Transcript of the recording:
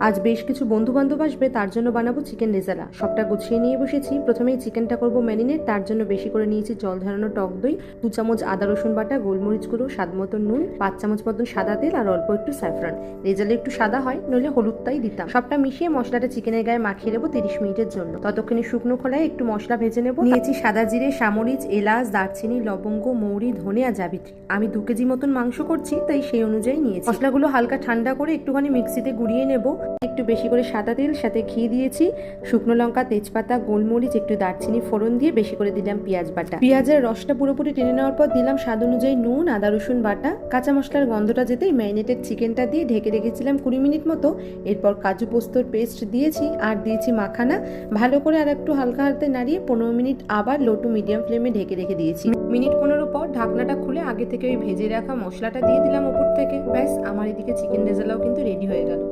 আজ বেশ কিছু বন্ধু বান্ধব আসবে, তার জন্য বানাবো চিকেন রেজালা। সবটা গুছিয়ে নিয়ে বসেছি। প্রথমেই চিকেনটা করব ম্যারিনেট। তার জন্য বেশি করে নিয়েছি জল ঝরানো টক দই, 2 চামচ আদা রসুন বাটা, গোলমরিচ গুঁড়ো, স্বাদ মতো নুন, 5 চামচ মতন সাদা তেল আর অল্প একটু স্যাফরান। রেজালে একটু সাদা হয়, নইলে হলুদটাই দিতাম। সবটা মিশিয়ে মশলাটা চিকেনের গায়ে মাখিয়ে নেবো 30 মিনিটের জন্য। ততক্ষণে শুকনো খোলায় একটু মশলা ভেজে নেবো। নিয়েছি সাদা জিরে, সামরিচ, এলাচ, দারচিনি, লবঙ্গ, মৌরি, ধনে আর জাবিত্রী। আমি 2 কেজি মতন মাংস করছি, তাই সেই অনুযায়ী নিয়েছি। মশলাগুলো হালকা ঠান্ডা করে একটুখানি মিক্সিতে গুঁড়িয়ে নেব। একটু বেশি করে সাদা তেল, সাথে ঘি দিয়েছি, শুকনো লঙ্কা, তেজপাতা, গোলমরিচ, একটু দারচিনি ফোড়ন দিয়ে বেশি করে দিলাম পেঁয়াজ বাটা। পেঁয়াজের রসটা পুরোপুরি টেনে নেওয়ার পর দিলাম স্বাদ অনুযায়ী নুন, আদা রসুন বাটা। কাঁচা মশলার গন্ধটা যেতেই ম্যারিনেটেড চিকেনটা দিয়ে ঢেকে রেখেছিলাম 20 মিনিট মতো। এরপর কাজু পোস্তর পেস্ট দিয়েছি আর দিয়েছি মাখানা। ভালো করে আর একটু হালকা হাতে নাড়িয়ে 15 মিনিট আবার লো টু মিডিয়াম ফ্লেমে ঢেকে রেখে দিয়েছি। মিনিট 15 পর ঢাকনাটা খুলে আগে থেকে ওই ভেজে রাখা মশলাটা দিয়ে দিলাম ওপর থেকে। ব্যাস, আমার এদিকে চিকেন রেজালাও কিন্তু রেডি হয়ে গেল।